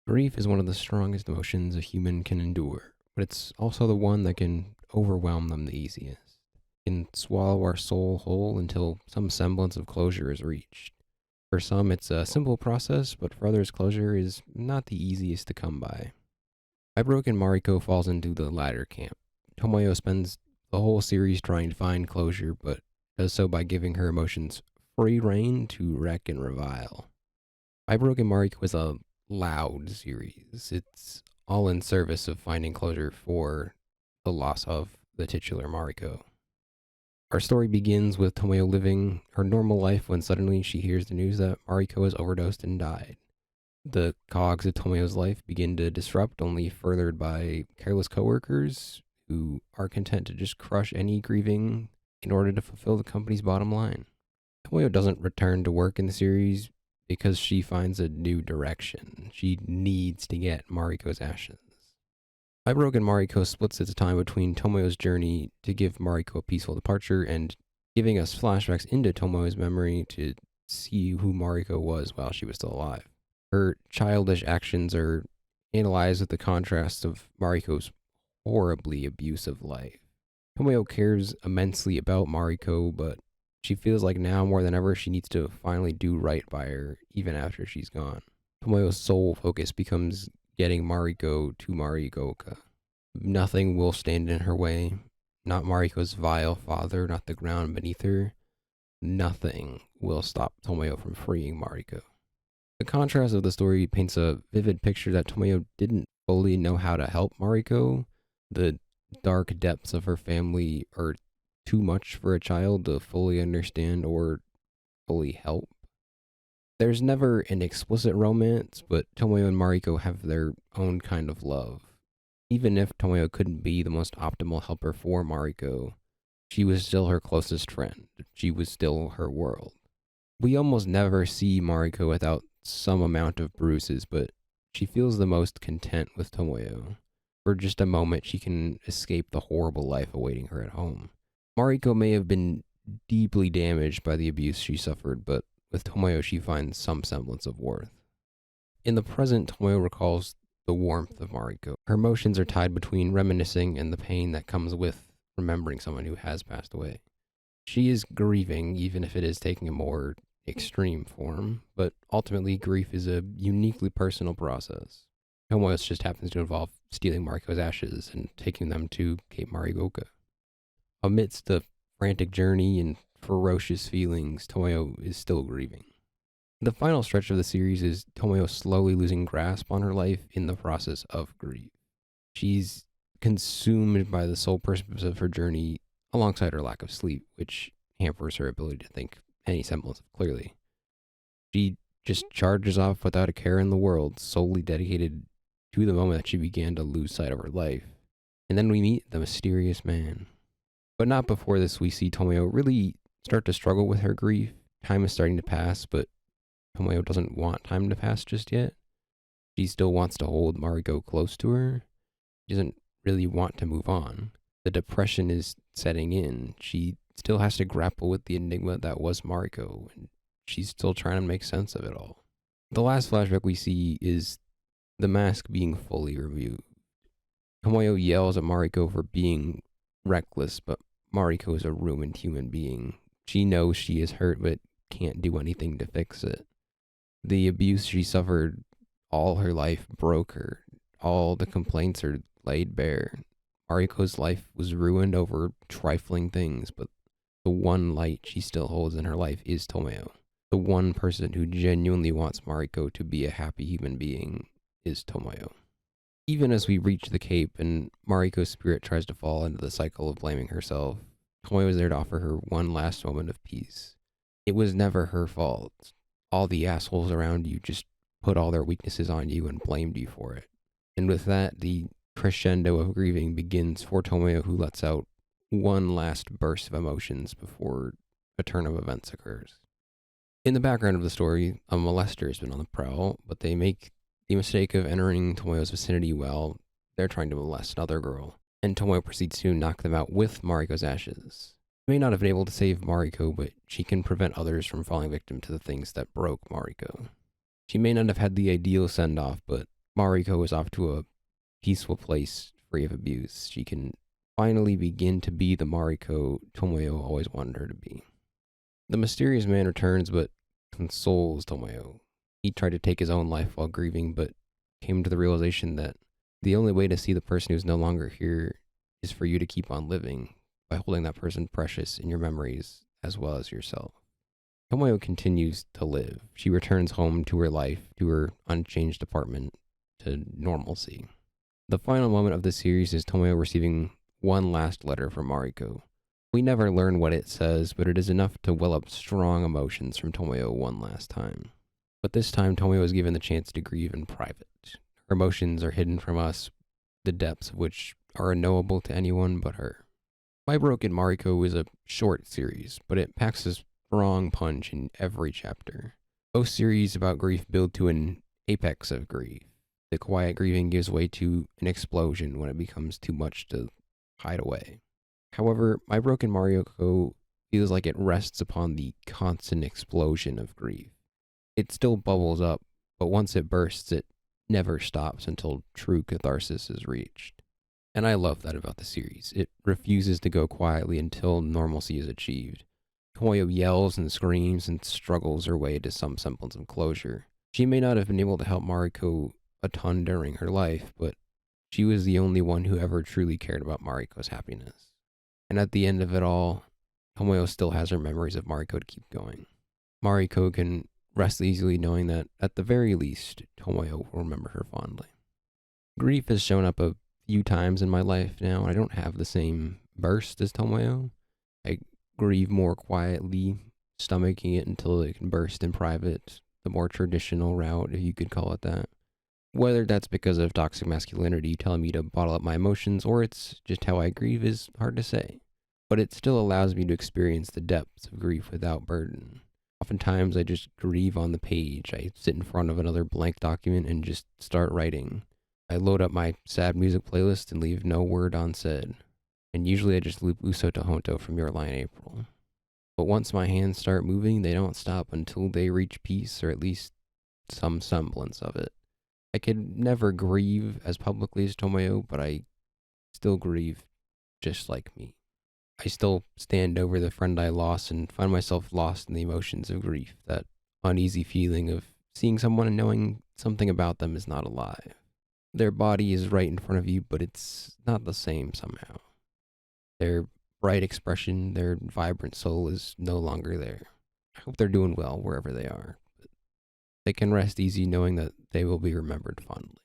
Grief is one of the strongest emotions a human can endure, but it's also the one that can overwhelm them the easiest. It can swallow our soul whole until some semblance of closure is reached. For some, it's a simple process, but for others, closure is not the easiest to come by. My Broken Mariko falls into the latter camp. Tomoyo spends the whole series trying to find closure, but does so by giving her emotions free rein to wreck and revile. My Broken Mariko is a loud series. It's all in service of finding closure for the loss of the titular Mariko. Our story begins with Tomoyo living her normal life when suddenly she hears the news that Mariko has overdosed and died. The cogs of Tomoyo's life begin to disrupt, only furthered by careless coworkers who are content to just crush any grieving in order to fulfill the company's bottom line. Tomoyo doesn't return to work in the series because she finds a new direction. She needs to get Mariko's ashes. My Broken Mariko splits its time between Tomoyo's journey to give Mariko a peaceful departure and giving us flashbacks into Tomoyo's memory to see who Mariko was while she was still alive. Her childish actions are analyzed with the contrast of Mariko's horribly abusive life. Tomoyo cares immensely about Mariko, but she feels like now more than ever she needs to finally do right by her, even after she's gone. Tomoyo's sole focus becomes getting Mariko to Marikoka. Nothing will stand in her way. Not Mariko's vile father, not the ground beneath her. Nothing will stop Tomoyo from freeing Mariko. The contrast of the story paints a vivid picture that Tomoyo didn't fully know how to help Mariko. The dark depths of her family are too much for a child to fully understand or fully help. There's never an explicit romance, but Tomoyo and Mariko have their own kind of love. Even if Tomoyo couldn't be the most optimal helper for Mariko, she was still her closest friend. She was still her world. We almost never see Mariko without some amount of bruises, but she feels the most content with Tomoyo. For just a moment, she can escape the horrible life awaiting her at home. Mariko may have been deeply damaged by the abuse she suffered, but with Tomoyo, she finds some semblance of worth. In the present, Tomoyo recalls the warmth of Mariko. Her emotions are tied between reminiscing and the pain that comes with remembering someone who has passed away. She is grieving, even if it is taking a more extreme form, but ultimately grief is a uniquely personal process. Tomoyo just happens to involve stealing Mariko's ashes and taking them to Cape Marigoka. Amidst the frantic journey and ferocious feelings, Tomoyo is still grieving. The final stretch of the series is Tomoyo slowly losing grasp on her life in the process of grief. She's consumed by the sole purpose of her journey alongside her lack of sleep, which hampers her ability to think any semblance of clearly. She just charges off without a care in the world, solely dedicated to the moment that she began to lose sight of her life. And then we meet the mysterious man. But not before this we see Tomoyo really start to struggle with her grief. Time is starting to pass, but Tomoyo doesn't want time to pass just yet. She still wants to hold Mariko close to her. She doesn't really want to move on. The depression is setting in. She still has to grapple with the enigma that was Mariko, and she's still trying to make sense of it all. The last flashback we see is the mask being fully removed. Tomoyo yells at Mariko for being reckless, but Mariko is a ruined human being. She knows she is hurt, but can't do anything to fix it. The abuse she suffered all her life broke her. All the complaints are laid bare. Mariko's life was ruined over trifling things, but the one light she still holds in her life is Tomoyo. The one person who genuinely wants Mariko to be a happy human being is Tomoyo. Even as we reach the Cape and Mariko's spirit tries to fall into the cycle of blaming herself, Tomoyo is there to offer her one last moment of peace. It was never her fault. All the assholes around you just put all their weaknesses on you and blamed you for it. And with that, the crescendo of grieving begins for Tomoyo, who lets out one last burst of emotions before a turn of events occurs. In the background of the story, a molester has been on the prowl, but they make the mistake of entering Tomoyo's vicinity while they're trying to molest another girl, and Tomoyo proceeds to knock them out with Mariko's ashes. She may not have been able to save Mariko, but she can prevent others from falling victim to the things that broke Mariko. She may not have had the ideal send-off, but Mariko is off to a peaceful place free of abuse. She can finally begin to be the Mariko Tomoyo always wanted her to be. The mysterious man returns but consoles Tomoyo. He tried to take his own life while grieving, but came to the realization that the only way to see the person who's no longer here is for you to keep on living by holding that person precious in your memories as well as yourself. Tomoyo continues to live. She returns home to her life, to her unchanged apartment, to normalcy. The final moment of the series is Tomoyo receiving one last letter from Mariko. We never learn what it says, but it is enough to well up strong emotions from Tomoyo one last time. But this time, Tomoyo is given the chance to grieve in private. Her emotions are hidden from us, the depths of which are unknowable to anyone but her. My Broken Mariko is a short series, but it packs a strong punch in every chapter. Most series about grief build to an apex of grief. The quiet grieving gives way to an explosion when it becomes too much to hide away. However, My Broken Mariko feels like it rests upon the constant explosion of grief. It still bubbles up, but once it bursts, it never stops until true catharsis is reached. And I love that about the series. It refuses to go quietly until normalcy is achieved. Tomoyo yells and screams and struggles her way to some semblance of closure. She may not have been able to help Mariko a ton during her life, but she was the only one who ever truly cared about Mariko's happiness. And at the end of it all, Tomoyo still has her memories of Mariko to keep going. Mariko can rest easily knowing that, at the very least, Tomoyo will remember her fondly. Grief has shown up a few times in my life now, and I don't have the same burst as Tomoyo. I grieve more quietly, stomaching it until it can burst in private, the more traditional route, if you could call it that. Whether that's because of toxic masculinity telling me to bottle up my emotions, or it's just how I grieve, is hard to say. But it still allows me to experience the depths of grief without burden. Oftentimes, I just grieve on the page. I sit in front of another blank document and just start writing. I load up my sad music playlist and leave no word unsaid. And usually I just loop Uso to Honto from Your Lie in April. But once my hands start moving, they don't stop until they reach peace, or at least some semblance of it. I could never grieve as publicly as Tomoyo, but I still grieve just like me. I still stand over the friend I lost and find myself lost in the emotions of grief, that uneasy feeling of seeing someone and knowing something about them is not alive. Their body is right in front of you, but it's not the same somehow. Their bright expression, their vibrant soul is no longer there. I hope they're doing well wherever they are. But they can rest easy knowing that they will be remembered fondly.